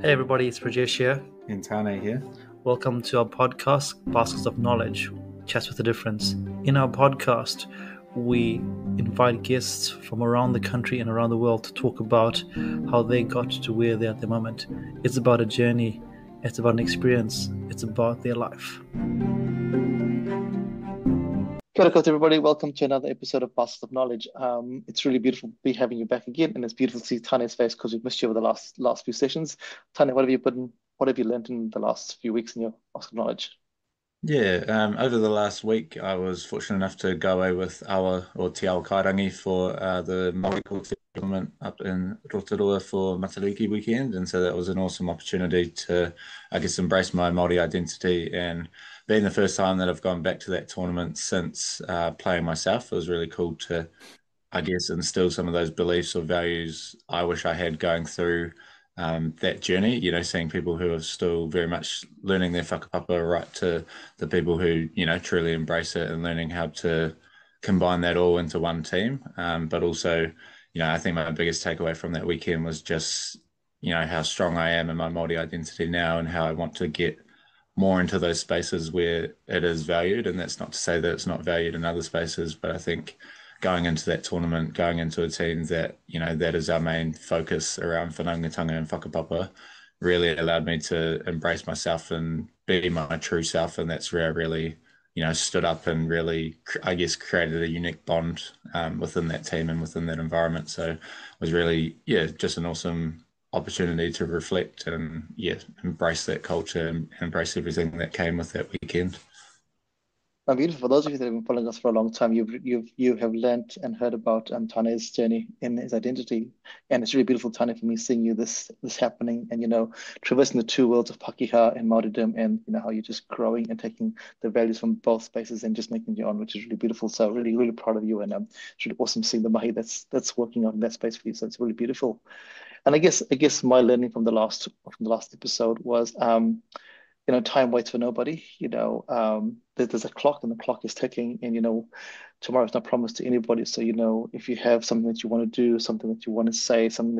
Hey everybody, it's Prajesh here. And Tane here. Welcome to our podcast, Baskets of Knowledge, Chats with a Difference. In our podcast, we invite guests from around the country and around the world to talk about how they got to where they're at the moment. It's about a journey, it's about an experience, it's about their life. Kia ora koutou, everybody. Welcome to another episode of Baskets of Knowledge. It's really beautiful to be having you back again, and it's beautiful to see Tane's face because we've missed you over the last few sessions. Tane, what have you learned in the last few weeks in your Baskets of Knowledge? Yeah, over the last week, I was fortunate enough to go away with Awa or Te Ao Kairangi for the Māori culture tournament up in Rotorua for Matariki weekend. And so that was an awesome opportunity to, I guess, embrace my Māori identity. And being the first time that I've gone back to that tournament since playing myself, it was really cool to, I guess, instill some of those beliefs or values I wish I had going through that journey, seeing people who are still very much learning their whakapapa, right, to the people who, truly embrace it and learning how to combine that all into one team. But also, I think my biggest takeaway from that weekend was just, how strong I am in my Māori identity now and how I want to get more into those spaces where it is valued. And that's not to say that it's not valued in other spaces, but I think going into that tournament, going into a team that, that is our main focus around whanaungatanga and whakapapa, really allowed me to embrace myself and be my true self. And that's where I really, stood up and really, I guess, created a unique bond within that team and within that environment. So it was really, just an awesome opportunity to reflect and, embrace that culture and embrace everything that came with that weekend. Beautiful. For those of you that have been following us for a long time, you have learnt and heard about Tane's journey in his identity, and it's really beautiful, Tane, for me seeing you this happening, and traversing the two worlds of Pakeha and Māoridom, and how you're just growing and taking the values from both spaces and just making your own, which is really beautiful. So really, really proud of you, and it's really awesome seeing the mahi that's working out in that space for you. So it's really beautiful. And I guess my learning from the last episode was time waits for nobody. There's a clock and the clock is ticking, and tomorrow's not promised to anybody. So if you have something that you want to do, something that you want to say, something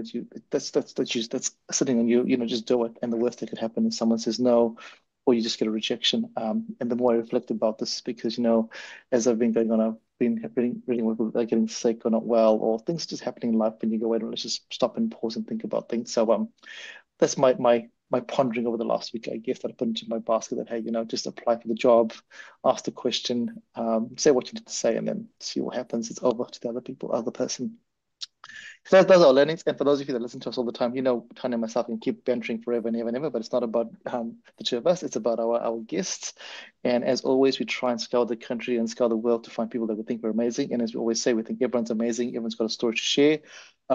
that's sitting on you, just do it. And the worst that could happen is someone says no, or you just get a rejection. And the more I reflect about this, because as I've been going on, I've been reading with like getting sick or not well, or things just happening in life, and you go, wait, let's just stop and pause and think about things. So that's my pondering over the last week, I guess, that I put into my basket that, hey, just apply for the job, ask the question, say what you need to say, and then see what happens. It's over to the other person. So those are our learnings. And for those of you that listen to us all the time, Tanya and myself can keep bantering forever and ever and ever, but it's not about the two of us. It's about our guests. And as always, we try and scour the country and scour the world to find people that we think are amazing. And as we always say, we think everyone's amazing. Everyone's got a story to share.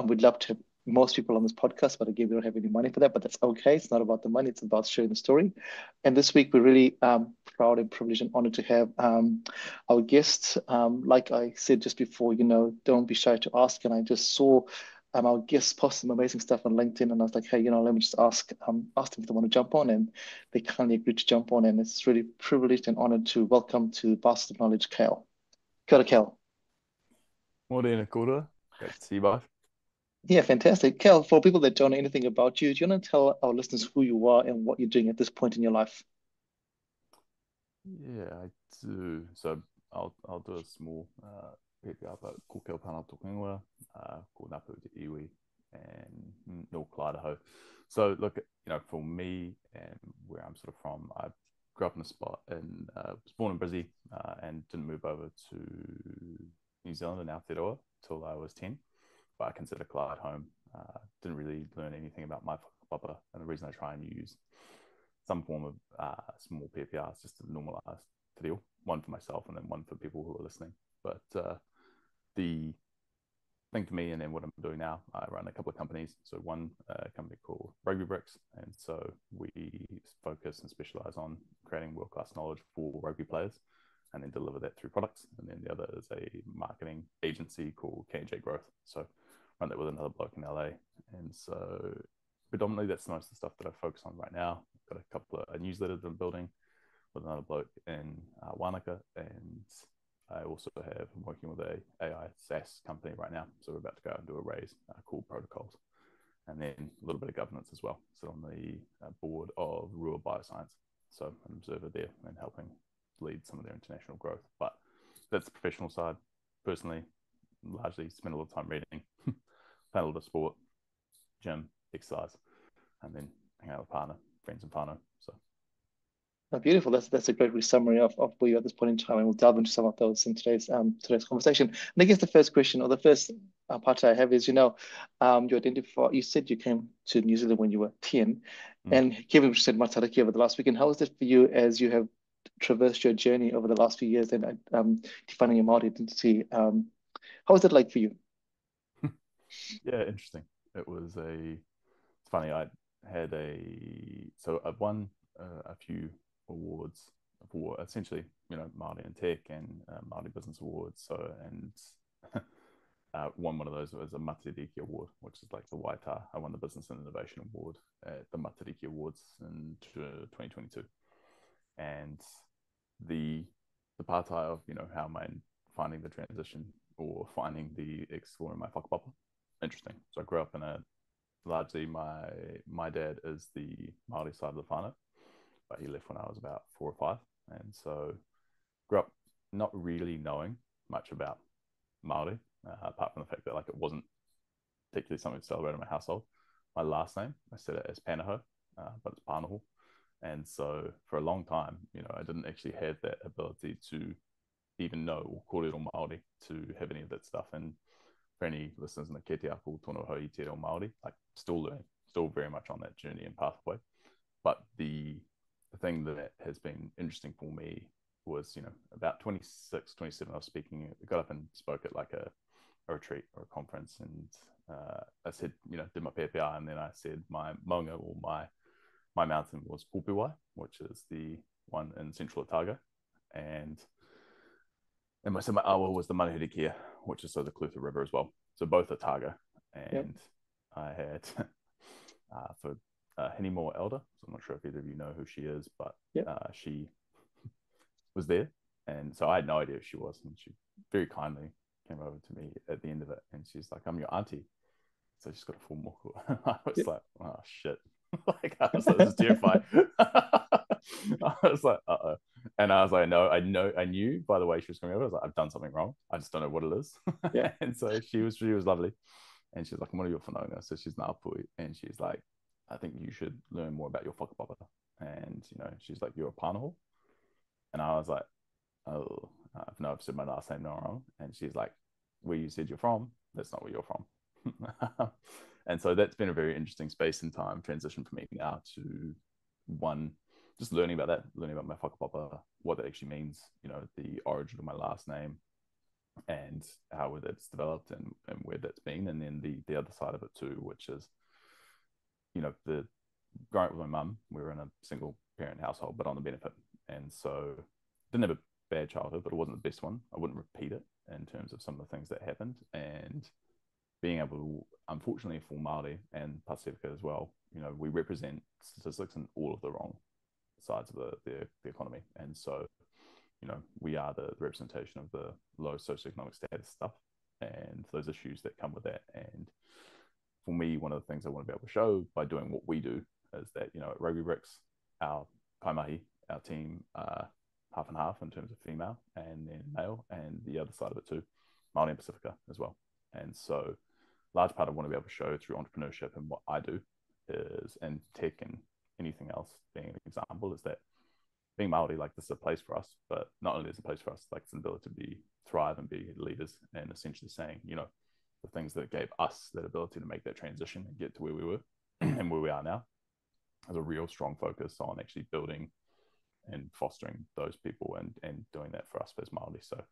We'd love to have most people on this podcast, but again, we don't have any money for that, but that's okay. It's not about the money. It's about sharing the story. And this week, we're really proud and privileged and honored to have our guests. Like I said just before, don't be shy to ask. And I just saw our guests post some amazing stuff on LinkedIn, and I was like, hey, let me just ask them if they want to jump on, and they kindly agreed to jump on. And it's really privileged and honored to welcome to Baskets of Knowledge, Kale. Kia ora, Kale. Morena kora. Great to see you both. Yeah, fantastic. Kale, for people that don't know anything about you, do you want to tell our listeners who you are and what you're doing at this point in your life? Yeah, I do. So I'll do a small PPR, but ko Kale Panoho tōku ingoa, ko Napu te iwi, and no Idaho. So look, for me and where I'm sort of from, I grew up in a spot and was born in Brizzy and didn't move over to New Zealand and Aotearoa till I was 10. But I consider Clyde home. Didn't really learn anything about my whakapapa, and the reason I try and use some form of small PPRs just to normalize te reo, one for myself and then one for people who are listening. But the thing for me, and then what I'm doing now, I run a couple of companies. So one company called Rugby Bricks, and so we focus and specialize on creating world-class knowledge for rugby players and then deliver that through products. And then the other is a marketing agency called K&J Growth. So run that with another bloke in LA. And so predominantly that's most of the stuff that I focus on right now. I've got a couple of newsletters I'm building with another bloke in Wanaka. And I also I'm working with a AI SaaS company right now. So we're about to go and do a raise called Protocols. and then a little bit of governance as well. Sit on the board of Rua Bioscience, so an observer there and helping lead some of their international growth. But that's the professional side. Personally, largely spend a lot of time reading, play a little bit of sport, gym, exercise, and then hang out with partner, friends, and whānau. So Oh, beautiful. That's a great summary of where you're at this point in time, and we'll delve into some of those in today's conversation. And I guess the first question or the first part I have is, you identify. You said you came to New Zealand when you were 10, and Kevin said Matariki over the last weekend. How was it for you as you have traversed your journey over the last few years and defining your Māori identity? How was it like for you? Yeah, interesting. It's funny. I've won a few awards for essentially, Māori in Tech and Māori Business Awards. So, and won one of those was a Matariki Award, which is like the Waita. I won the Business and Innovation Award at the Matariki Awards in 2022. And the part of, how am I finding the transition or finding the exploring my whakapapa. Interesting. So I grew up in largely my dad is the Māori side of the whānau, but he left when I was about 4 or 5. And so grew up not really knowing much about Māori, apart from the fact that like it wasn't particularly something to celebrate in my household. My last name, I said it as Panoho, but it's Panoho. And so for a long time, I didn't actually have that ability to even know or kōrero Māori, to have any of that stuff. And for any listeners in the Ke Te Ako Tono Hau I Te Reo Māori, like still learning, still very much on that journey and pathway. But the thing that has been interesting for me was, about 26, 27, I was speaking, I got up and spoke at like a retreat or a conference, and I said, did my PPR, and then I said my maunga or my mountain was Pupuwai, which is the one in central Otago, and I said my awa was the Manahirikia, which is the Clutha River as well. So both Otago, and I had for Hinimoa Elder, so I'm not sure if either of you know who she is, but she was there, and so I had no idea who she was, and she very kindly came over to me at the end of it, and she's like, "I'm your auntie." So she's got a full moku. I was like, "Oh shit!" Like I was like, "This is terrifying." I was like, "Uh-oh," and I was like, "No, I knew by the way she was coming over. I was like, I've done something wrong. I just don't know what it is." And so she was lovely, and she's like, "What are your whanaunga?" So she's Ngāpui, and she's like, "I think you should learn more about your whakapapa." And she's like, "You're a Panoho," and I was like, "Oh, I've said my last name wrong." And she's like, "Where you said you're from, that's not where you're from." And so that's been a very interesting space and time transition for me now to just learning about my whakapapa, what that actually means, the origin of my last name and how that's developed and where that's been. And then the other side of it too, which is, the growing up with my mum, we were in a single parent household, but on the benefit. And so didn't have a bad childhood, but it wasn't the best one. I wouldn't repeat it in terms of some of the things that happened. And being able to, unfortunately for Māori and Pacifica as well, we represent statistics in all of the wrong sides of the economy. And so, we are the representation of the low socioeconomic status stuff and those issues that come with that. And for me, one of the things I want to be able to show by doing what we do is that, at Rugby Bricks, our kaimahi, our team, half and half in terms of female and then male, and the other side of it too, Māori and Pacifica as well. And so large part I want to be able to show through entrepreneurship and what I do is, and tech and anything else being an example, is that being Māori, like this is a place for us, but not only is it a place for us, like it's an ability to thrive and be leaders, and essentially saying, the things that gave us that ability to make that transition and get to where we were and where we are now, has a real strong focus on actually building and fostering those people and doing that for us as Māori. So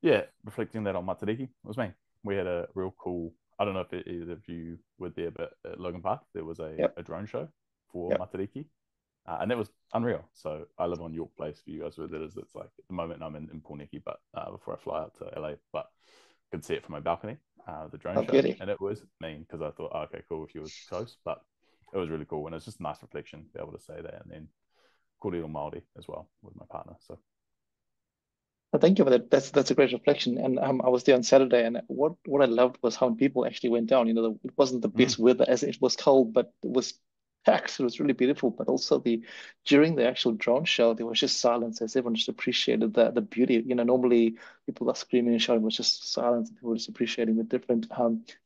yeah, reflecting that on Matariki was me. We had a real cool, I don't know if either of you were there, but at Logan Park, there was a drone show for Matariki. And that was unreal. So I live on York Place, for you guys where that is. It's like, at the moment I'm in Porniki, but before I fly out to LA, but I could see it from my balcony, the drone show. Beauty. And it was mean because I thought, okay, cool if you were close, but it was really cool. And it's just a nice reflection to be able to say that. And then kōrero Māori as well with my partner. So Thank you for that. That's a great reflection. And I was there on Saturday, and what I loved was how many people actually went down. It wasn't the Mm, best weather, as it was cold, but it was packed. It was really beautiful. But also the during the actual drone show, there was just silence as everyone just appreciated the beauty. Normally people are screaming and shouting, it was just silence. And people were just appreciating the different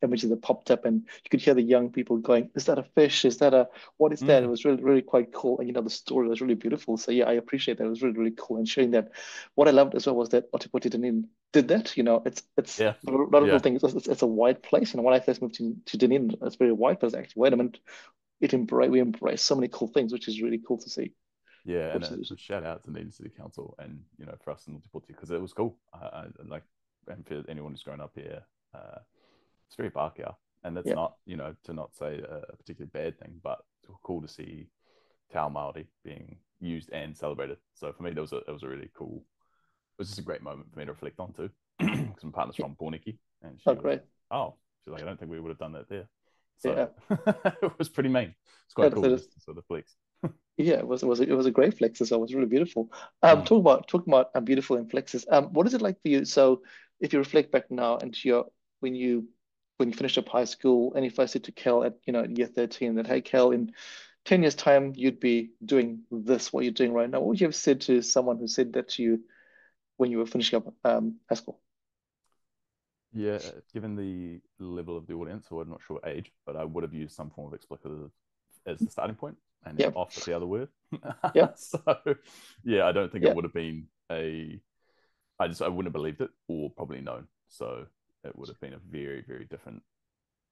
images that popped up, and you could hear the young people going, "Is that a fish? Is that a what is that?" It mm, was really really quite cool, and the story was really beautiful. So yeah, I appreciate that. It was really really cool, and sharing that. What I loved as well was that Otipoti Dunedin did that. It's yeah, a lot of people yeah, think it's a white place. And when I first moved to Dunedin, it's very white, but it's actually, wait a minute, we embrace so many cool things, which is really cool to see. yeah. And Which is a shout out to Dunedin City Council, and for us in Multiporti, because it was cool. Like, and for anyone who's grown up here, it's very Pākehā, and that's yeah, not to not say a particularly bad thing, but it's cool to see Te Ao Māori being used and celebrated. So for me, it was a really cool. It was just a great moment for me to reflect on too, because my partner's yeah. from Porniki, and Oh, she was great. like, "Oh, she's like, I don't think we would have done that there." So Yeah. it was pretty mean. It's Yeah, quite cool just to sort of flex. yeah, it was a great flex as well. It was really beautiful. Mm. Talking about beautiful and flexes. What is it like for you? So, if you reflect back now into when you when you finished up high school, and if I said to Kel at year 13 that, hey Kel, in 10 years time you'd be doing this, what you're doing right now, what would you have said to someone who said that to you when you were finishing up high school? Yeah, given the level of the audience, so I'm not sure age, but I would have used some form of explicative as the starting point, and then Yeah, off with the other word. yeah, So, yeah, I don't think it yeah. would have been a. I wouldn't have believed it or probably known. So it would have been a very very different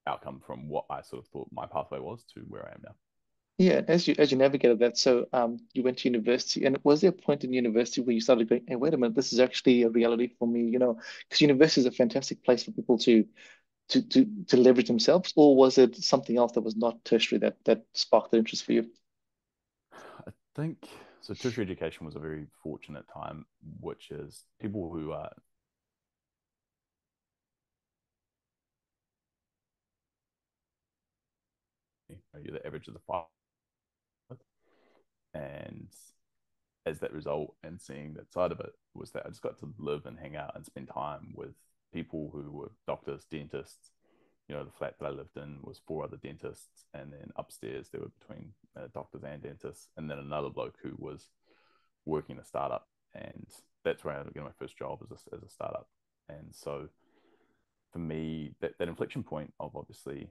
outcome from what I sort of thought my pathway was to where I am now. Yeah, as you navigated that, so you went to university, and was there a point in university where you started going, "Hey, wait a minute, this is actually a reality for me," because university is a fantastic place for people to leverage themselves, or was it something else that was not tertiary that sparked the interest for you? I think so. Tertiary education was a very fortunate time, which is people who are you're the average of the five, and as that result, and seeing that side of it was that I just got to live and hang out and spend time with people who were doctors, dentists. The flat that I lived in was four other dentists, and then upstairs there were between doctors and dentists, and then another bloke who was working in a startup, and that's where I got my first job as a startup. And so for me, that inflection point of obviously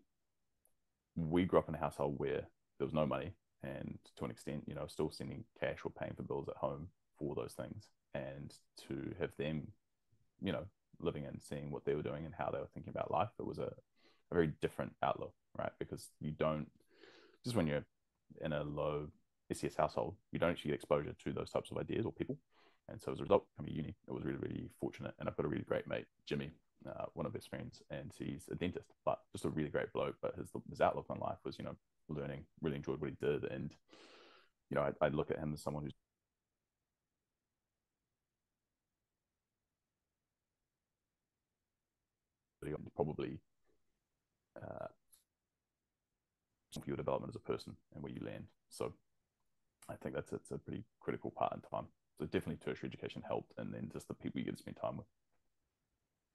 we grew up in a household where there was no money, and to an extent, still sending cash or paying for bills at home for those things, and to have them, you know, living and seeing what they were doing and how they were thinking about life, it was a very different outlook, right? Because you don't just when you're in a low SES household, you don't actually get exposure to those types of ideas or people. And so as a result, coming to uni, it was really, really fortunate. And I've got a really great mate, Jimmy, one of his friends, and he's a dentist, but just a really great bloke. But his outlook on life was, learning, really enjoyed what he did. And, I look at him as someone who's probably uh, for your development as a person and where you land. So I think it's a pretty critical part in time. So definitely tertiary education helped, and then just the people you get to spend time with.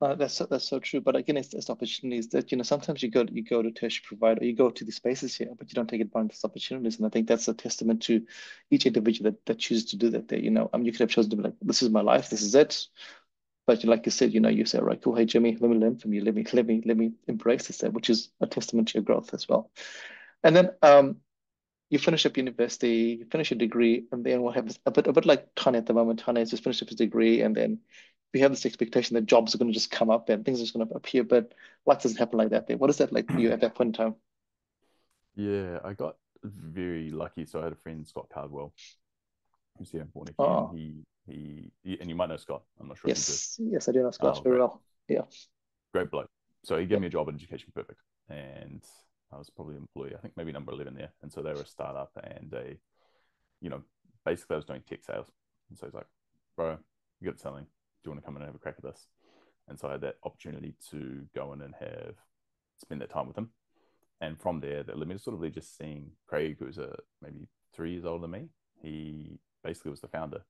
That's so true. But again, it's opportunities that sometimes you go to tertiary provider, or you go to the spaces here, but you don't take advantage of opportunities. And I think that's a testament to each individual that chooses to do that. There, you could have chosen to be like, this is my life, this is it. But like you said, you say, right, cool, hey Jimmy, let me learn from you, let me embrace this, which is a testament to your growth as well. And then you finish up university, you finish your degree, and then what happens? A bit like Tane at the moment. Tane has just finished up his degree, and then we have this expectation that jobs are going to just come up and things are just going to appear. But life doesn't happen like that. There, what is that like for you at that point in time? Yeah, I got very lucky. So I had a friend, Scott Cardwell, who's here in Porniki, and Oh, and you might know Scott. I'm not sure if you do. yes, yes, I do know Scott Oh, very great, well. Yeah, great bloke. So he gave yeah, me a job at Education Perfect, and I was probably employee, I think maybe number 11 there. And so they were a startup, and you know, basically I was doing tech sales. And so he's like, bro, you got selling. Do you want to come in and have a crack at this? And so I had that opportunity to go in and spend that time with him. And from there, that led me to sort of just seeing Craig, who's maybe 3 years older than me. He basically was the founder.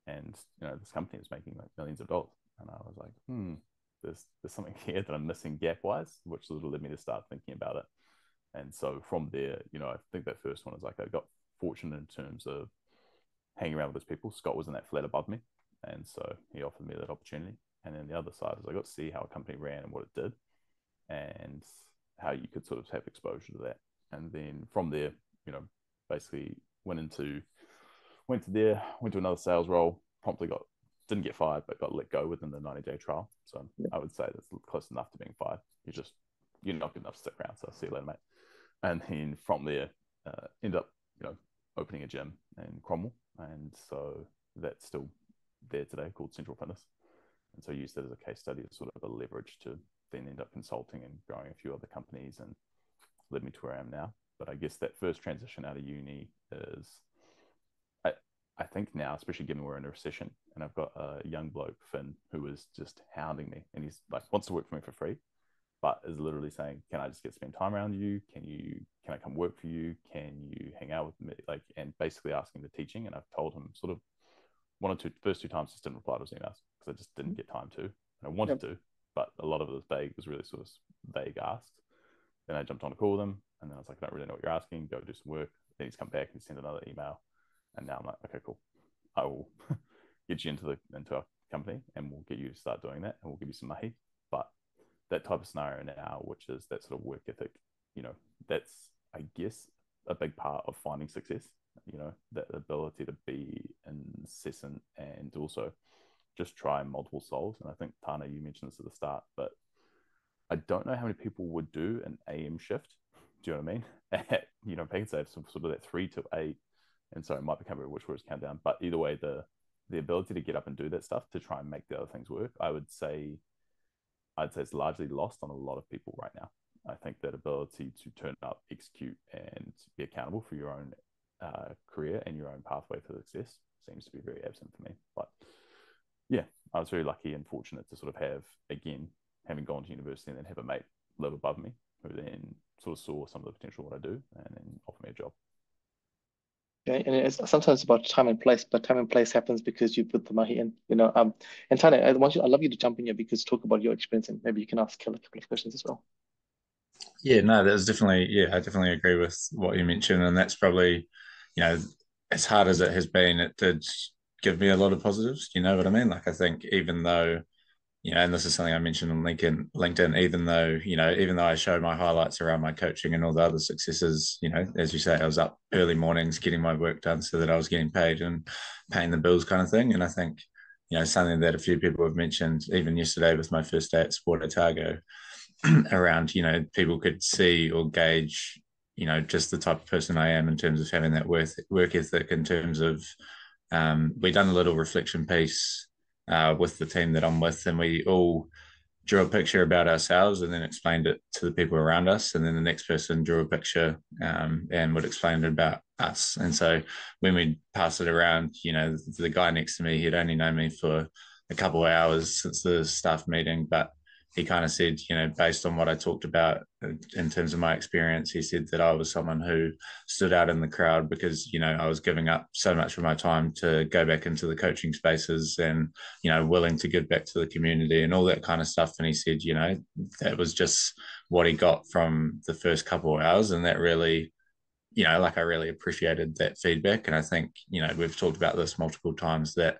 and this company is making like millions of dollars. And I was like, there's something here that I'm missing gap wise, which sort of led me to start thinking about it. And so from there, I think that first one is like I got fortunate in terms of hanging around with those people. Scott was in that flat above me, and so he offered me that opportunity. And then the other side is I got to see how a company ran and what it did, and how you could sort of have exposure to that. And then from there, basically went to another sales role. Promptly didn't get fired, but got let go within the 90-day trial. So I would say that's close enough to being fired. You're not good enough to stick around. So see you later, mate. And then from there, ended up opening a gym in Cromwell, and so that's still there today, called Central Fitness. And so I used that as a case study as sort of a leverage to then end up consulting and growing a few other companies, and led me to where I am now. But I guess that first transition out of uni is, I think now, especially given we're in a recession, and I've got a young bloke, Finn, who is just hounding me, and he's like, wants to work for me for free, but is literally saying, can I just spend time around you? Can I come work for you? Can you hang out with me? Like, and basically asking the teaching. And I've told him sort of first two times, just didn't reply to his emails because I just didn't get time to. And I wanted to, but a lot of it was vague. It was really sort of vague asks. Then I jumped on a call with him, and then I was like, I don't really know what you're asking. Go do some work. Then he's come back and sent another email. And now I'm like, okay, cool. I will get you into our company, and we'll get you to start doing that, and we'll give you some mahi. But that type of scenario now, which is that sort of work ethic, that's, I guess, a big part of finding success. That ability to be incessant and also just try multiple solves. And I think, Tana, you mentioned this at the start, but I don't know how many people would do an AM shift. Do you know what I mean? At, PacknSave, sort of that 3 to 8. And so it might become a which words countdown. But either way, the ability to get up and do that stuff to try and make the other things work, I'd say it's largely lost on a lot of people right now. I think that ability to turn up, execute, and be accountable for your own career and your own pathway for success seems to be very absent for me. But yeah, I was very lucky and fortunate to sort of have, again, having gone to university and then have a mate live above me who then sort of saw some of the potential of what I do and then offered me a job. Yeah, and it's sometimes about time and place, but time and place happens because you put the mahi in, And Tane, I'd love you to jump in here because talk about your experience, and maybe you can ask Kale a couple of questions as well. Yeah, no, that's definitely, I definitely agree with what you mentioned. And that's probably, as hard as it has been, it did give me a lot of positives. You know what I mean? Like, I think even though, and this is something I mentioned on LinkedIn, even though I show my highlights around my coaching and all the other successes, as you say, I was up early mornings getting my work done so that I was getting paid and paying the bills kind of thing. And I think, something that a few people have mentioned, even yesterday with my first day at Sport Otago, around, people could see or gauge, just the type of person I am in terms of having that work ethic, in terms of, we done a little reflection piece with the team that I'm with, and we all drew a picture about ourselves and then explained it to the people around us. And then the next person drew a picture and would explain it about us. And so when we passed it around, the guy next to me, he'd only known me for a couple of hours since the staff meeting, but he kind of said, based on what I talked about in terms of my experience, he said that I was someone who stood out in the crowd because, I was giving up so much of my time to go back into the coaching spaces and, willing to give back to the community and all that kind of stuff. And he said, that was just what he got from the first couple of hours. And that really, I really appreciated that feedback. And I think, we've talked about this multiple times that,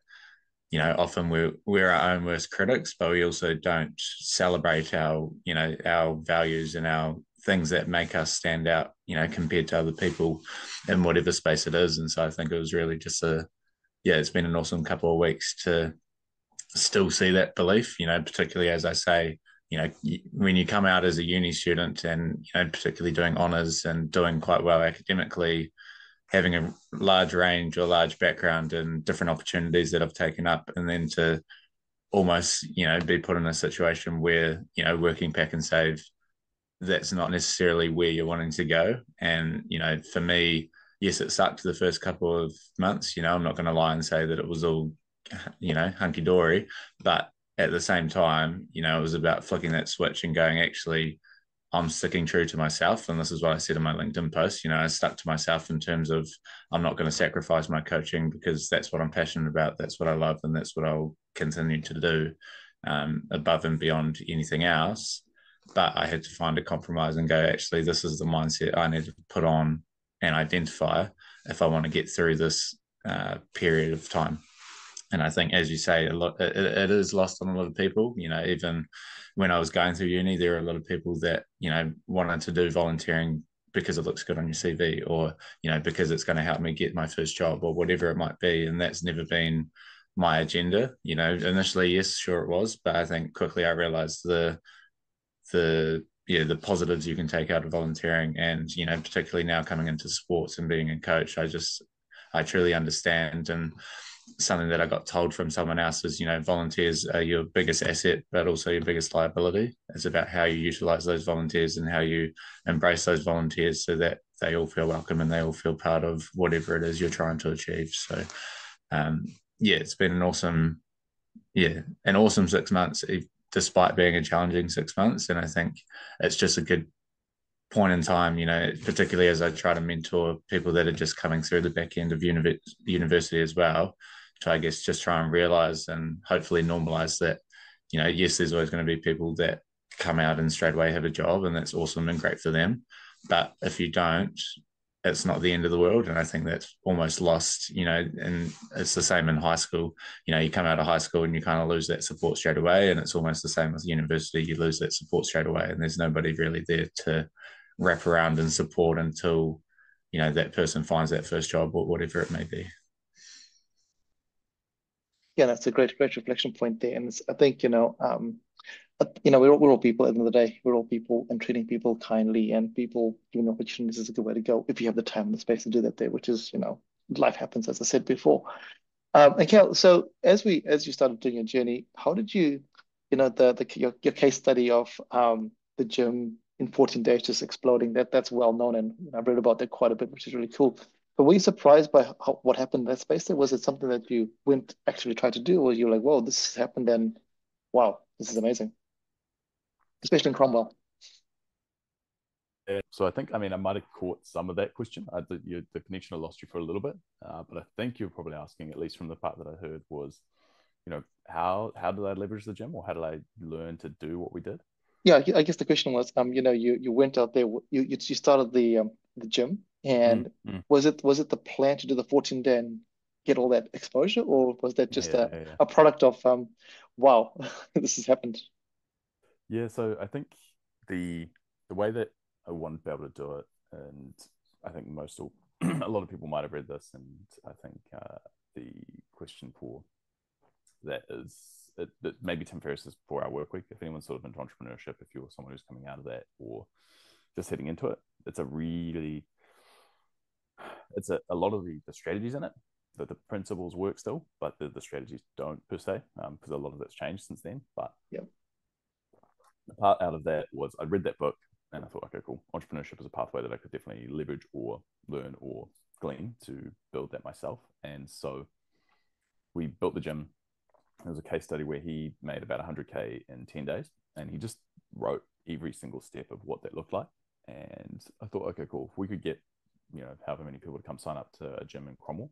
often we're our own worst critics, but we also don't celebrate our values and our things that make us stand out, compared to other people in whatever space it is. And so I think it was really just it's been an awesome couple of weeks to still see that belief, particularly as I say, when you come out as a uni student and, particularly doing honours and doing quite well academically, having a large range or large background and different opportunities that I've taken up, and then to almost, be put in a situation where, working PacknSave, that's not necessarily where you're wanting to go. And, for me, yes, it sucked the first couple of months, I'm not going to lie and say that it was all, hunky-dory, but at the same time, it was about flicking that switch and going, actually, I'm sticking true to myself. And this is what I said in my LinkedIn post. You know, I stuck to myself in terms of I'm not going to sacrifice my coaching because that's what I'm passionate about. That's what I love. And that's what I'll continue to do above and beyond anything else. But I had to find a compromise and go, actually, this is the mindset I need to put on and identify if I want to get through this period of time. And I think, as you say, a lot it is lost on a lot of people. You know, even when I was going through uni, there are a lot of people that, you know, wanted to do volunteering because it looks good on your CV, or, you know, because it's going to help me get my first job, or whatever it might be. And that's never been my agenda. You know, initially, yes, sure it was, but I think quickly I realized the positives you can take out of volunteering. And, you know, particularly now coming into sports and being a coach, I truly understand. And something that I got told from someone else is, you know, volunteers are your biggest asset, but also your biggest liability. It's about how you utilize those volunteers and how you embrace those volunteers so that they all feel welcome and they all feel part of whatever it is you're trying to achieve. So, yeah, it's been an awesome 6 months, despite being a challenging 6 months. And I think it's just a good point in time, you know, particularly as I try to mentor people that are just coming through the back end of university as well, to, I guess, just try and realize and hopefully normalize that, you know, yes, there's always going to be people that come out and straight away have a job, and that's awesome and great for them. But if you don't, it's not the end of the world. And I think that's almost lost, you know, and it's the same in high school. You know, you come out of high school and you kind of lose that support straight away. And it's almost the same with university. You lose that support straight away, and there's nobody really there to wrap around and support until, you know, that person finds that first job or whatever it may be. Yeah, that's a great reflection point there. And I think, we're all people at the end of the day. We're all people, and treating people kindly and people giving opportunities is a good way to go if you have the time and the space to do that there, which is, life happens, as I said before. And Kale, so as you started doing your journey, how did you, your case study of the gym in 14 days just exploding, that's well known, and I've read about that quite a bit, which is really cool. But were you surprised by what happened in that space there? Was it something that you went actually try to do, or you were like, whoa, this has happened, and wow, this is amazing, especially in Cromwell? So I think, I mean, I might have caught some of that question. The connection, I lost you for a little bit, but I think you're probably asking, at least from the part that I heard, was, how did I leverage the gym, or how did I learn to do what we did? Yeah, I guess the question was, you went out there, you started the gym, and Mm. was it the plan to do the 14-day and get all that exposure, or was that just Yeah. a product of wow, this has happened? Yeah, so I think the way that I wanted to be able to do it, and I think a lot of people might have read this, and I think the question for that is, maybe Tim Ferriss is for our work week. If anyone's sort of into entrepreneurship, if you're someone who's coming out of that or just heading into it, it's a lot of the strategies in it, that the principles work still, but the strategies don't per se, because a lot of that's changed since then. But yeah, the part out of that was, I read that book and I thought, okay, cool. Entrepreneurship is a pathway that I could definitely leverage or learn or glean to build that myself. And so we built the gym. There was a case study where he made about 100K in 10 days, and he just wrote every single step of what that looked like. And I thought, okay, cool. If we could get, however many people to come sign up to a gym in Cromwell,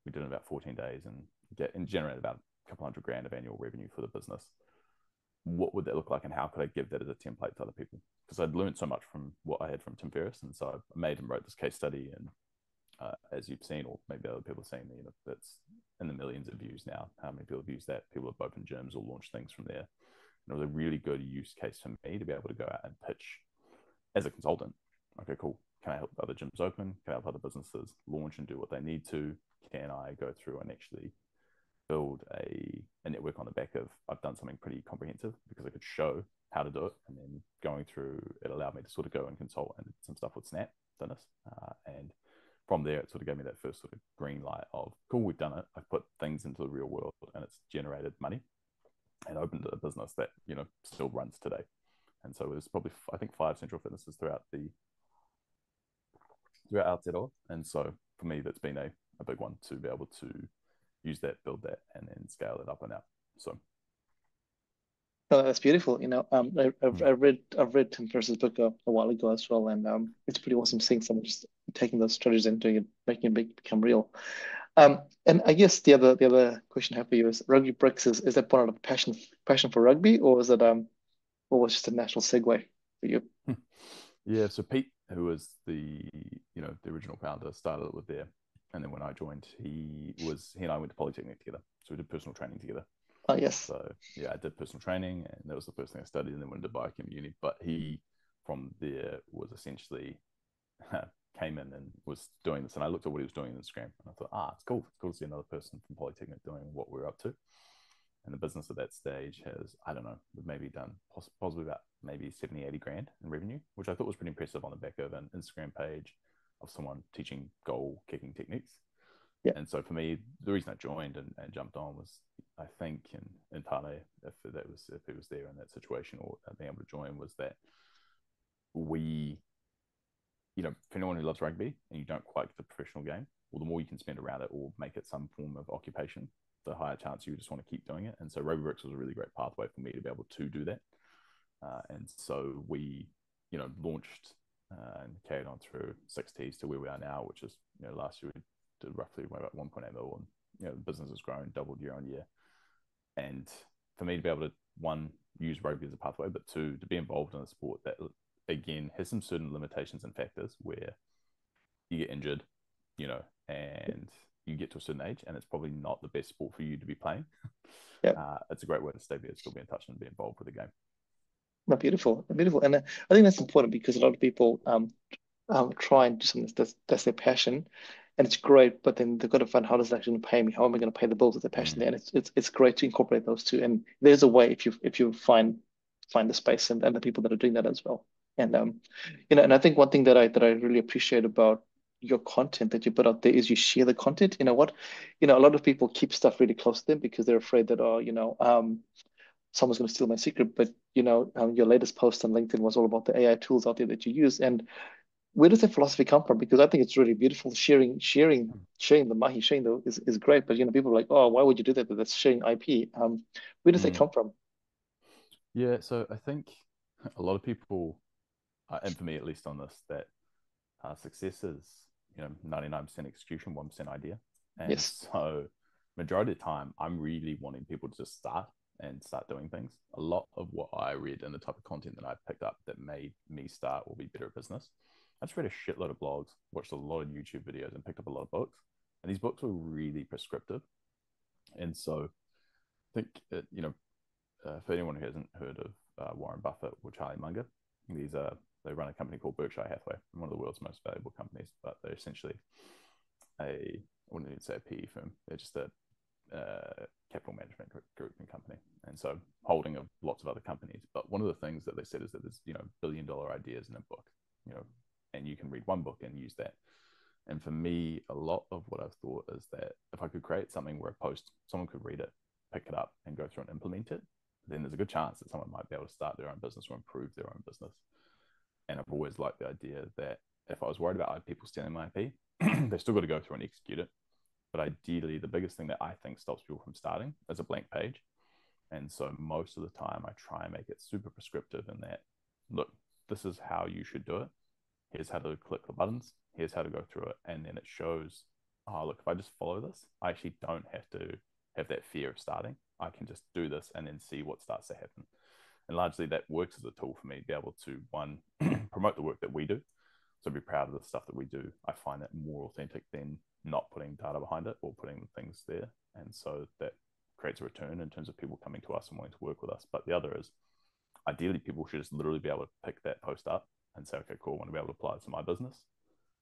we did it in about 14 days and generate about a couple $100,000 of annual revenue for the business. What would that look like, and how could I give that as a template to other people? Because I'd learned so much from what I had from Tim Ferriss, and so I made and wrote this case study. And as you've seen, or maybe other people have seen, that's in the millions of views now. How many people have used that? People have opened gyms or launched things from there. And it was a really good use case for me to be able to go out and pitch as a consultant. Okay, cool. Can I help other gyms open? Can I help other businesses launch and do what they need to? Can I go through and actually build a network on the back of, I've done something pretty comprehensive, because I could show how to do it, and then going through it allowed me to sort of go and consult and some stuff with Snap, Dennis, and from there it sort of gave me that first sort of green light of, cool, we've done it. I've put things into the real world and it's generated money and opened a business that still runs today. And so there's probably, I think, 5 central fitnesses throughout Aotearoa. And so for me, that's been a big one, to be able to use that, build that, and then scale it up and out. So Oh, that's beautiful. Mm. I've read Tim Ferriss's book a while ago as well, and it's pretty awesome seeing someone just taking those strategies and doing it, making it become real. And I guess the other question I have for you is rugby bricks is that part of the passion for rugby, or is it or was it just a natural segue for you? Yeah, so Pete, who was the original founder, started it with there, and then when I joined, he and I went to Polytechnic together, so we did personal training together. Oh yes, So yeah, I did personal training, and that was the first thing I studied, and then went to biochem uni. But he, from there, was essentially came in and was doing this, and I looked at what he was doing on Instagram, and I thought, it's cool. It's cool to see another person from Polytechnic doing what we're up to. And the business at that stage has, I don't know, maybe done possibly about maybe 70, 80 grand in revenue, which I thought was pretty impressive on the back of an Instagram page of someone teaching goal kicking techniques. yeah, And so for me, the reason I joined and jumped on was, I think, in Tane, if it was there in that situation or being able to join, was that we, for anyone who loves rugby and you don't quite get the professional game, well, the more you can spend around it or make it some form of occupation, the higher chance you just want to keep doing it. And so Rugby Bricks was a really great pathway for me to be able to do that. And so we, launched and carried on through 6Ts to where we are now, which is, last year we did roughly about 1.8 million. The business has grown, doubled year on year. And for me to be able to, one, use rugby as a pathway, but two, to be involved in a sport that, again, has some certain limitations and factors where you get injured, and you get to a certain age, and it's probably not the best sport for you to be playing. yeah. It's a great way to still be in touch and be involved with the game. No, beautiful, beautiful, and I think that's important because a lot of people try and do something that's their passion, and it's great. But then they've got to find how does it actually pay me? How am I going to pay the bills with the passion Mm. there? And it's great to incorporate those two. And there's a way if you find the space and the people that are doing that as well. And and I think one thing that I really appreciate about your content that you put out there is you share the content. A lot of people keep stuff really close to them because they're afraid that someone's going to steal my secret. But your latest post on LinkedIn was all about the AI tools out there that you use. And where does that philosophy come from? Because I think it's really beautiful. Sharing the mahi, sharing the is great. But people are like, oh, why would you do that? That's sharing IP. Where does that Mm. come from? Yeah, so I think a lot of people, and for me at least on this, that success is 99% execution, 1% idea. And Yes. so majority of the time, I'm really wanting people to just start doing things. A lot of what I read and the type of content that I picked up that made me start or be better at business, I just read a shitload of blogs, watched a lot of YouTube videos, and picked up a lot of books. And these books were really prescriptive. And so I think, for anyone who hasn't heard of Warren Buffett or Charlie Munger, they run a company called Berkshire Hathaway, one of the world's most valuable companies, but they're essentially I wouldn't even say a PE firm. They're just a capital management group and company, and so holding of lots of other companies. But one of the things that they said is that there's billion-dollar ideas in a book, and you can read one book and use that. And for me, a lot of what I've thought is that if I could create something where a post, someone could read it, pick it up, and go through and implement it, then there's a good chance that someone might be able to start their own business or improve their own business. And I've always liked the idea that if I was worried about people stealing my IP, they still got to go through and execute it. But ideally, the biggest thing that I think stops people from starting is a blank page. And so most of the time, I try and make it super prescriptive in that, look, this is how you should do it. Here's how to click the buttons. Here's how to go through it. And then it shows, look, if I just follow this, I actually don't have to have that fear of starting. I can just do this and then see what starts to happen. And largely that works as a tool for me to be able to, one, promote the work that we do. So be proud of the stuff that we do. I find that more authentic than not putting data behind it or putting things there. And so that creates a return in terms of people coming to us and wanting to work with us. But the other is, ideally, people should just literally be able to pick that post up and say, okay, cool, I want to be able to apply it to my business.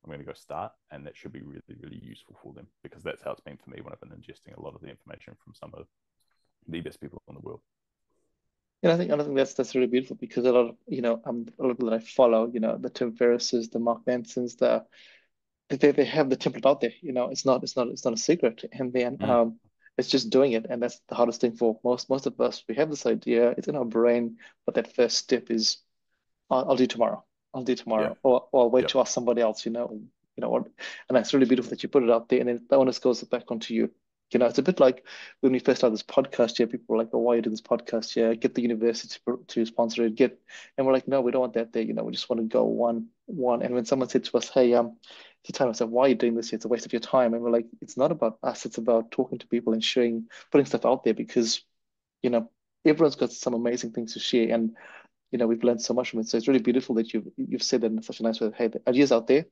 I'm going to go start. And that should be really, really useful for them, because that's how it's been for me when I've been ingesting a lot of the information from some of the best people in the world. And I think that's really beautiful because a lot of a lot of people that I follow, the Tim Ferrisses, the Mark Mansons, they have the template out there. It's not a secret. And then Mm. it's just doing it, and that's the hardest thing for most of us. We have this idea, it's in our brain, but that first step is I'll do tomorrow. I'll do Yeah. tomorrow, or I'll wait Yep. to ask somebody else. What? And that's really beautiful that you put it out there, and then the onus goes back onto you. You know, it's a bit like when we first started this podcast here, people were like, oh, why are you doing this podcast here? Get the university to sponsor it, and we're like, no, we don't want that there. You know, we just want to go one. And when someone said to us, hey, it's a time, I said, why are you doing this here? It's a waste of your time. And we're like, it's not about us, it's about talking to people and sharing, putting stuff out there because, you know, everyone's got some amazing things to share. And, you know, we've learned so much from it. So it's really beautiful that you've said that in such a nice way. Hey, the ideas out there.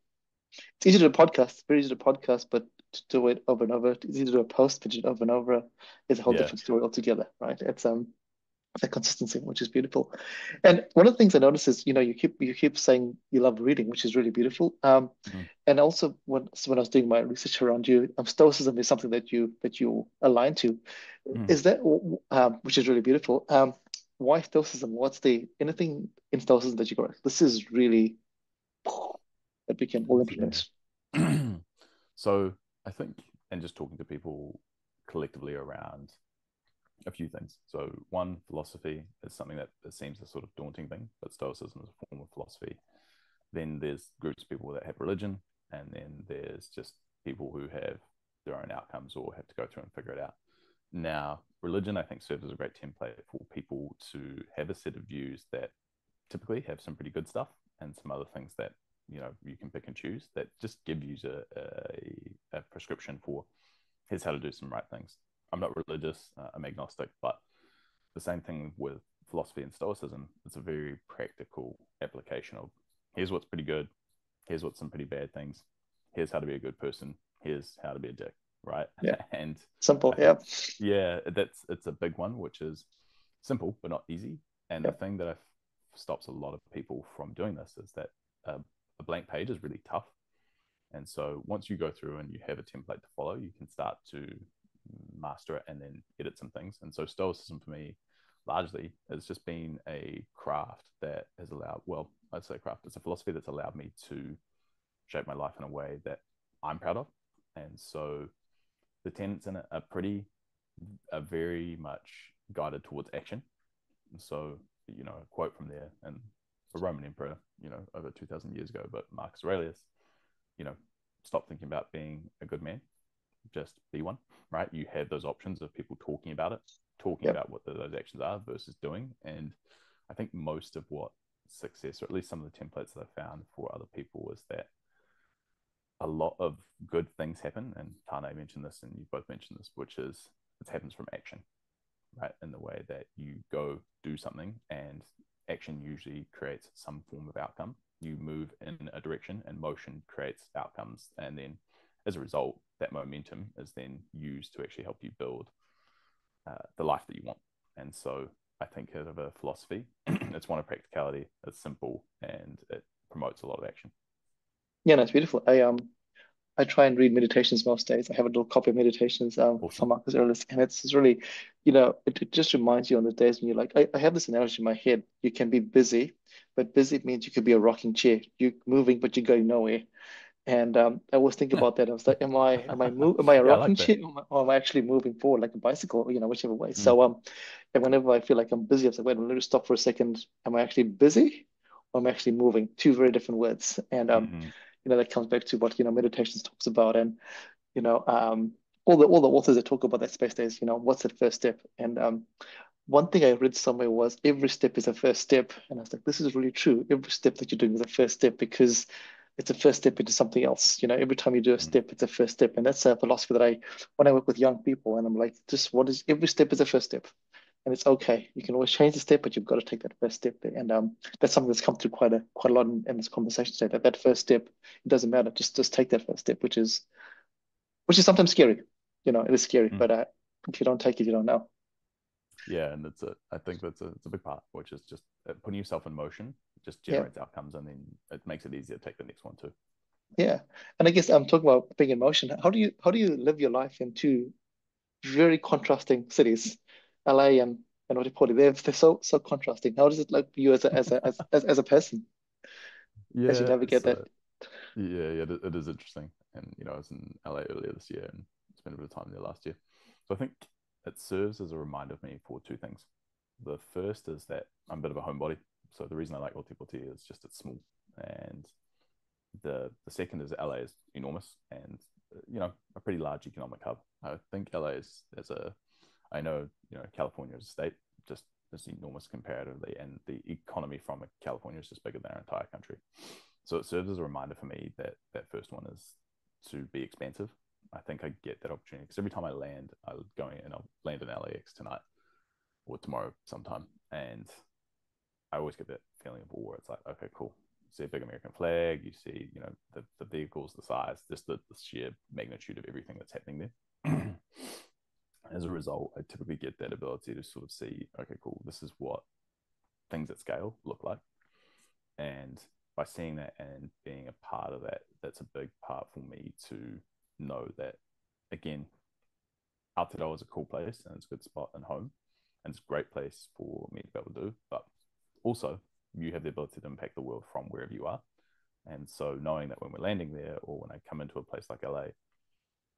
It's easy to do a podcast, very easy to do a podcast, but to do it over and over, it's easy to do a post, but to do it over and over is a whole Yeah. different story altogether, right? It's that consistency, which is beautiful. And one of the things I notice is, you know, you keep saying you love reading, which is really beautiful. Mhm. And also when I was doing my research around you, stoicism is something that you align to. Mhm. Is that which is really beautiful? Why stoicism? What's the anything in stoicism that you go, this is really that we can all Yeah. implement? So I think, and just talking to people collectively around a few things. So one, philosophy is something that it seems a sort of daunting thing, but Stoicism is a form of philosophy. Then there's groups of people that have religion, and then there's just people who have their own outcomes or have to go through and figure it out. Now, religion, I think, serves as a great template for people to have a set of views that typically have some pretty good stuff and some other things that you can pick and choose that just give you a prescription for here's how to do some right things. I'm not religious, I'm agnostic, but the same thing with philosophy and stoicism. It's a very practical application of here's what's pretty good, here's what's some pretty bad things, here's how to be a good person, here's how to be a dick, right? Yeah, And simple. I think, Yeah, yeah, it's a big one, which is simple but not easy. And the yeah, thing that stops a lot of people from doing this is that a blank page is really tough. And so once you go through and you have a template to follow, you can start to master it and then edit some things. And so stoicism for me largely has just been a craft that has allowed, well, I'd say craft, it's a philosophy that's allowed me to shape my life in a way that I'm proud of. And so the tenets in it are very much guided towards action. And so, a quote from there, and a Roman emperor, over 2,000 years ago, but Marcus Aurelius, you know, stop thinking about being a good man, just be one, right? You have those options of people talking about it, talking yeah. about what those actions are versus doing. And I think most of what success, or at least some of the templates that I found for other people, is that a lot of good things happen. And Tane mentioned this, and you both mentioned this, which is it happens from action, right? In the way that you go do something, and action usually creates some form of outcome. You move in a direction, and motion creates outcomes. And then as a result, that momentum is then used to actually help you build the life that you want. And so I think out of a philosophy, it's one of practicality, it's simple, and it promotes a lot of action. Yeah, no, it's beautiful. I try and read meditations most days. I have a little copy of meditations Awesome. from Marcus Aurelius, and it's really, you know, it just reminds you on the days when you're like, I have this analogy in my head. You can be busy, but busy means you could be a rocking chair. You're moving, but you're going nowhere. And I always think about that. I was like, am I a Yeah, I rocking like that. chair, or am I actually moving forward like a bicycle? You know, whichever way. Mm, So and whenever I feel like I'm busy, I was like, wait, let me stop for a second. Am I actually busy, or am I actually moving? Two very different words. And mm, you know, that comes back to what meditations talks about, and you know, all the authors that talk about that space days. You know, what's the first step? And one thing I read somewhere was every step is a first step. And I was like, this is really true. Every step that you're doing is a first step because it's a first step into something else. You know, every time you do a mm, step, it's a first step. And that's a philosophy that when I work with young people, and I'm like, just what is every step is a first step. And it's okay. You can always change the step, but you've got to take that first step there. And that's something that's come through quite a lot in this conversation today. That first step, it doesn't matter. Just take that first step, which is sometimes scary. You know, it is scary, mm. but if you don't take it, you don't know. Yeah, and I think it's a big part, which is just putting yourself in motion just Yeah. generates outcomes, and then it makes it easier to take the next one too. Yeah, and I guess I'm talking about being in motion. How do you live your life in two very contrasting cities, LA and what do you call it? They're so contrasting. How does it like you as a person as you Yeah, navigate that? so yeah, it is interesting. And I was in LA earlier this year and spent a bit of time there last year. So I think it serves as a reminder of me for two things. The first is that I'm a bit of a homebody. So the reason I like Oti is just it's small and The second is LA is enormous and a pretty large economic hub. I think LA is as a I know California as a state just is enormous comparatively, and the economy from California is just bigger than our entire country. So it serves as a reminder for me that that first one is to be expansive. I think I get that opportunity because every time I land, I'll go in and I'll land in LAX tonight or tomorrow sometime, and I always get that feeling of awe. It's like, okay, cool. You see a big American flag, you see, the vehicles, the size, just the sheer magnitude of everything that's happening there. As a result, I typically get that ability to sort of see, okay, cool, this is what things at scale look like. And by seeing that and being a part of that, that's a big part for me to know that, again, Aotearoa is a cool place and it's a good spot and home. And it's a great place for me to be able to do. But also, you have the ability to impact the world from wherever you are. And so knowing that when we're landing there or when I come into a place like LA,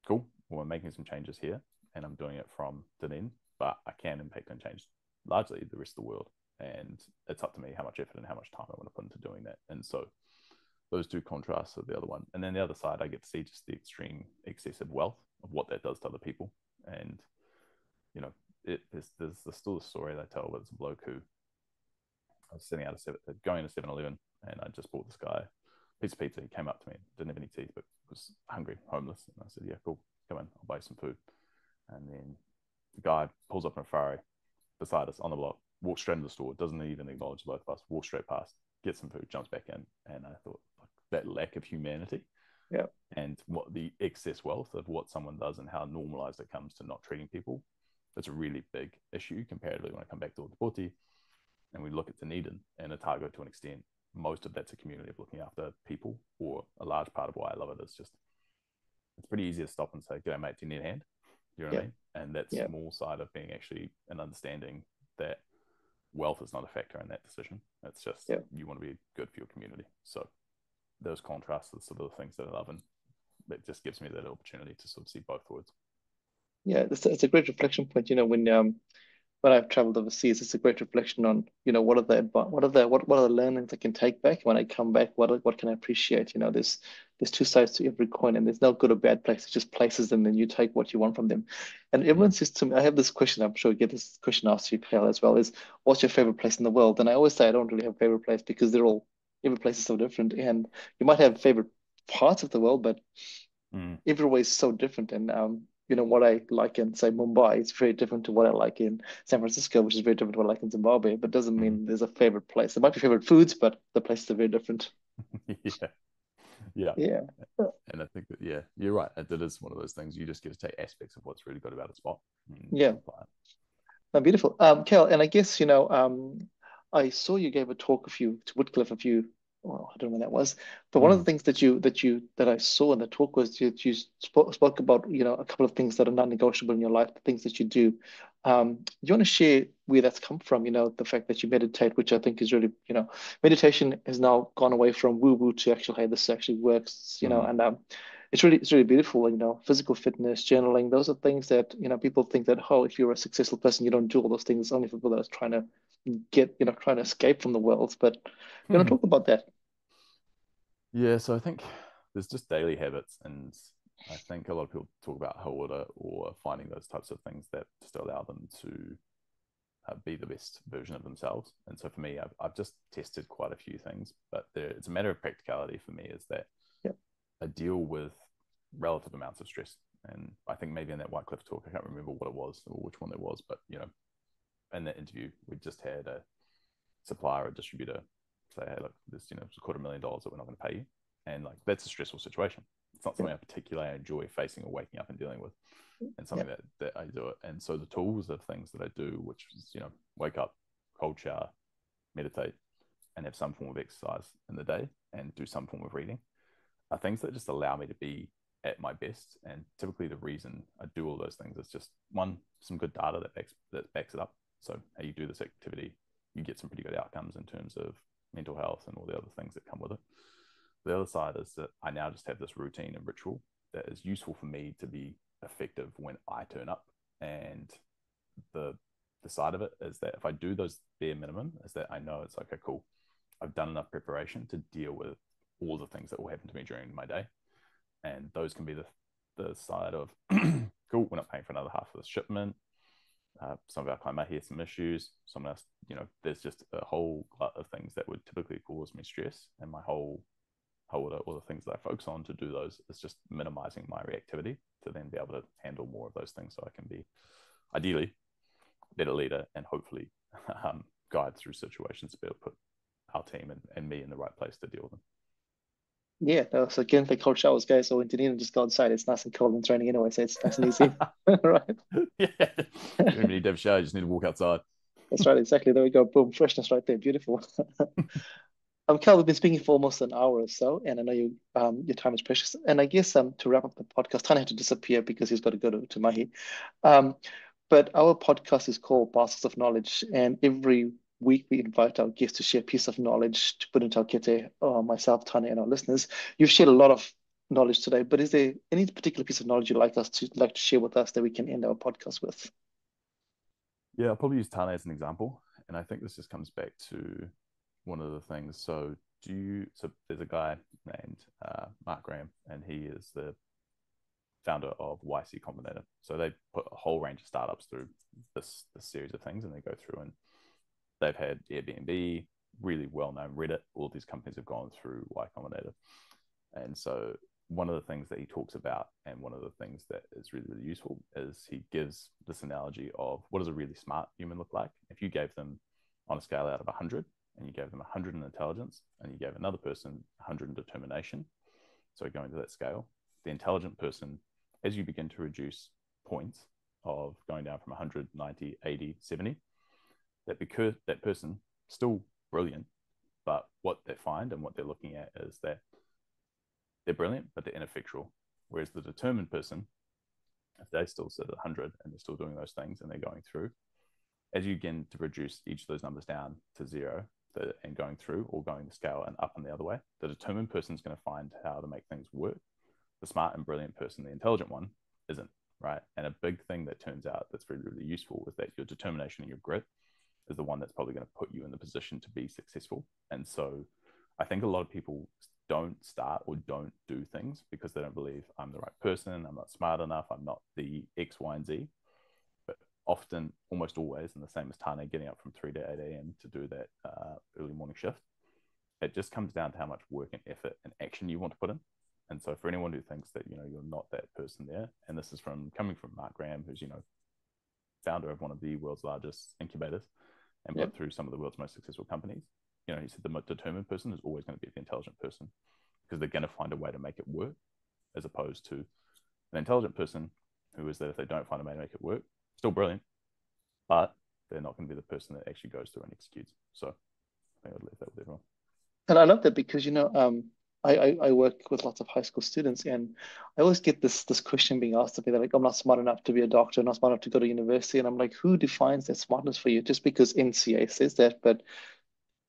cool, well, I'm making some changes here and I'm doing it from Dunedin, but I can impact and change largely the rest of the world. And it's up to me how much effort and how much time I want to put into doing that. And so those two contrasts are the other one. And then the other side, I get to see just the extreme excessive wealth of what that does to other people. And, there's still a story that I tell, but it's a bloke who I was sitting out going to 7-Eleven, and I just bought this guy a piece of pizza. He came up to me, didn't have any teeth, but was hungry, homeless. And I said, yeah, cool, come in, I'll buy you some food. And then the guy pulls up in a Ferrari beside us on the block, walks straight into the store, doesn't even acknowledge both of us, walks straight past, gets some food, jumps back in. And I thought, like, that lack of humanity, yeah, and what the excess wealth of what someone does and how normalized it comes to not treating people, that's a really big issue comparatively when I come back to Otapoti and we look at Dunedin and Otago to an extent. Most of that's a community of looking after people, or a large part of why I love it is just it's pretty easy to stop and say, "G'day, mate, do you need a hand?" You know what I mean? And that small side of being actually an understanding that wealth is not a factor in that decision. It's just you want to be good for your community. So those contrasts are sort of the things that I love, and it just gives me that opportunity to sort of see both worlds. Yeah, it's a great reflection point. When I've traveled overseas, it's a great reflection on, what are the learnings I can take back when I come back? What can I appreciate? There's two sides to every coin, and there's no good or bad place. It's just places, and then you take what you want from them. And everyone says to me, I have this question. I'm sure you get this question asked to you, Kale, as well. Is what's your favorite place in the world? And I always say I don't really have a favorite place because every place is so different, and you might have favorite parts of the world, but everywhere is so different. And what I like in, say, Mumbai is very different to what I like in San Francisco, which is very different to what I like in Zimbabwe, but doesn't mean there's a favorite place. There might be favorite foods, but the places are very different. Yeah. Yeah. And I think that, you're right. It is one of those things you just get to take aspects of what's really good about a spot. Yeah. No, beautiful. Kel, and I guess, I saw you gave a talk to Whitcliffe well, I don't know when that was, but one of the things that I saw in the talk was you spoke about, a couple of things that are non-negotiable in your life, the things that you do. Do you want to share where that's come from? The fact that you meditate, which I think is really, meditation has now gone away from woo-woo to actual, hey, this actually works, and it's really beautiful, physical fitness, journaling. Those are things that, people think that, oh, if you're a successful person, you don't do all those things. It's only for people that are trying to trying to escape from the world. But you want to talk about that? Yeah, so I think there's just daily habits, and I think a lot of people talk about hauora or finding those types of things that just allow them to be the best version of themselves. And so for me, I've just tested quite a few things, but it's a matter of practicality for me, is that I deal with relative amounts of stress. And I think maybe in that Whitecliffe talk, I can't remember what it was or which one it was, but in that interview, we just had a supplier or distributor say, hey, look, it's $250,000 that we're not going to pay you. And like, that's a stressful situation. It's not something I particularly enjoy facing or waking up and dealing with, and something that I do it. And so the tools of things that I do, which is, wake up, cold shower, meditate, and have some form of exercise in the day and do some form of reading, are things that just allow me to be at my best. And typically the reason I do all those things is just, one, some good data that backs it up. So how you do this activity, you get some pretty good outcomes in terms of mental health and all the other things that come with it. The other side is that I now just have this routine and ritual that is useful for me to be effective when I turn up. And the side of it is that if I do those bare minimum, is that I know it's like, okay, cool, I've done enough preparation to deal with all the things that will happen to me during my day. And those can be the side of, cool, we're not paying for another half of the shipment. Some of our client might hear some issues. Someone else, there's just a whole lot of things that would typically cause me stress. And my all the things that I focus on to do those is just minimizing my reactivity to then be able to handle more of those things, so I can be ideally a better leader and hopefully guide through situations to be able to put our team and me in the right place to deal with them. Yeah, no, so again, the cold showers, guys. So in Dunedin, just go outside. It's nice and cold and it's raining anyway, so it's nice and easy. Right. Yeah. You don't even need to have a shower, you just need to walk outside. That's right, exactly. There we go. Boom, freshness right there. Beautiful. Cal, we've been speaking for almost an hour or so, and I know your time is precious. And I guess to wrap up the podcast, Tane had to disappear because he's got to go to Mahi. Um, but our podcast is called Baskets of Knowledge, and every week we invite our guests to share a piece of knowledge to put into our kete, myself, Tane, and our listeners. You've shared a lot of knowledge today, but is there any particular piece of knowledge you'd like to share with us that we can end our podcast with? Yeah, I'll probably use Tane as an example, and I think this just comes back to one of the things. So there's a guy named Mark Graham, and he is the founder of YC Combinator. So they put a whole range of startups through this series of things, and they go through and they've had Airbnb, really well-known Reddit. All these companies have gone through Y Combinator. And so one of the things that he talks about, and one of the things that is really, really useful, is he gives this analogy of what does a really smart human look like? If you gave them on a scale out of 100, and you gave them 100 in intelligence, and you gave another person 100 in determination, so going to that scale, the intelligent person, as you begin to reduce points of going down from 100, 90, 80, 70, that because that person still brilliant, but what they find and what they're looking at is that they're brilliant, but they're ineffectual. Whereas the determined person, if they still sit at 100 and they're still doing those things and they're going through, as you begin to reduce each of those numbers down to zero and going through or going the scale and up and the other way, the determined person is going to find how to make things work. The smart and brilliant person, the intelligent one, isn't, right? And a big thing that turns out that's really, really useful is that your determination and your grit is the one that's probably going to put you in the position to be successful. And so I think a lot of people don't start or don't do things because they don't believe I'm the right person, I'm not smart enough, I'm not the X, Y, and Z. But often, almost always, and the same as Tane, getting up from 3 to 8 a.m. to do that early morning shift, it just comes down to how much work and effort and action you want to put in. And so for anyone who thinks that, you're not that person there, and this is coming from Mark Graham, who's, founder of one of the world's largest incubators and put through some of the world's most successful companies, he said the most determined person is always going to be the intelligent person because they're going to find a way to make it work, as opposed to an intelligent person who is that if they don't find a way to make it work, still brilliant, but they're not going to be the person that actually goes through and executes. So I think I'd leave that with everyone. And I love that because I work with lots of high school students, and I always get this question being asked of me. They're like, I'm not smart enough to be a doctor, not smart enough to go to university. And I'm like, who defines that smartness for you? Just because NCA says that, but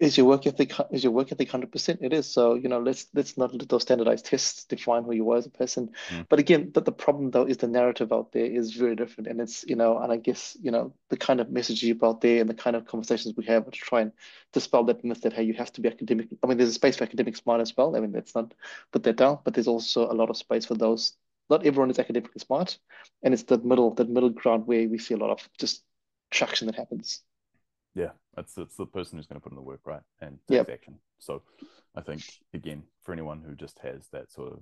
is your work ethic 100%? It is. So, let's not let those standardized tests define who you are as a person. But again, the problem though is the narrative out there is very different. And it's, and I guess, the kind of messages out there and the kind of conversations we have to try and dispel that myth that, hey, you have to be academic. I mean, there's a space for academic smart as well. I mean, let's not put that down, but there's also a lot of space for those. Not everyone is academically smart. And it's that middle ground where we see a lot of just traction that happens. Yeah, it's the person who's going to put in the work, right, and takes Yep. action. So I think, again, for anyone who just has that sort of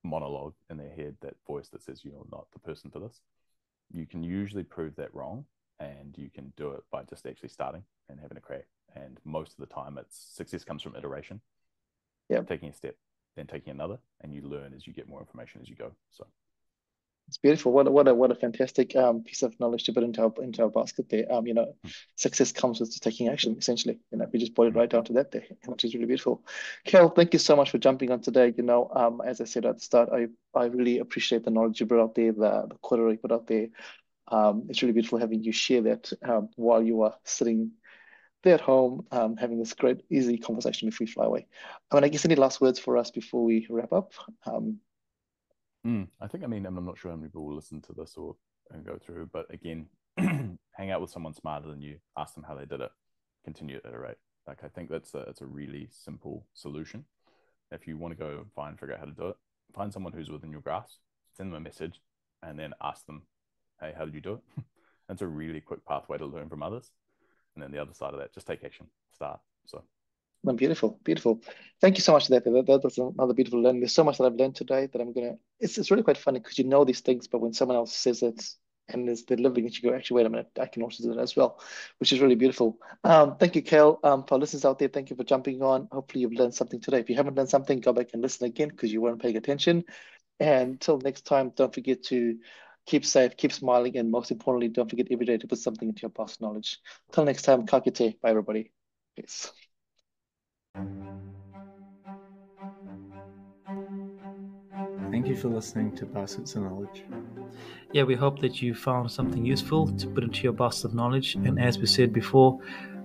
monologue in their head, that voice that says you're not the person for this, you can usually prove that wrong, and you can do it by just actually starting and having a crack. And most of the time, success comes from iteration. Yep. Taking a step, then taking another, and you learn as you get more information as you go. So it's beautiful. What a fantastic piece of knowledge to put into our basket there. Success comes with taking action, essentially. We just boiled it right down to that there, which is really beautiful. Kale, thank you so much for jumping on today. As I said at the start, I really appreciate the knowledge you brought out there, the quarter you put out there. It's really beautiful having you share that while you are sitting there at home, having this great, easy conversation before we fly away. I guess any last words for us before we wrap up? I think, I'm not sure how many people will listen to this and go through, but again, hang out with someone smarter than you, ask them how they did it, continue to iterate. Like, I think it's a really simple solution. if you want to go and figure out how to do it, find someone who's within your grasp, send them a message, and then ask them, hey, how did you do it? That's a really quick pathway to learn from others. And then the other side of that, just take action, start. So. No, beautiful, beautiful. Thank you so much for that. That was another beautiful learning. There's so much that I've learned today that I'm gonna. It's really quite funny because you know these things, but when someone else says it and is delivering it, you go, actually, wait a minute, I can also do that as well, which is really beautiful. Thank you, Kale. For listeners out there, thank you for jumping on. Hopefully, you've learned something today. If you haven't learned something, go back and listen again because you weren't paying attention. And until next time, don't forget to keep safe, keep smiling, and most importantly, don't forget every day to put something into your past knowledge. Till next time, ka kite. Bye, everybody. Peace. Thank you for listening to Baskets of Knowledge. Yeah, we hope that you found something useful to put into your basket of knowledge. And as we said before,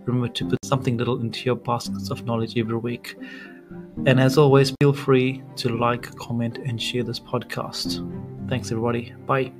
remember to put something little into your baskets of knowledge every week. And as always, feel free to like, comment, and share this podcast. Thanks, everybody. Bye.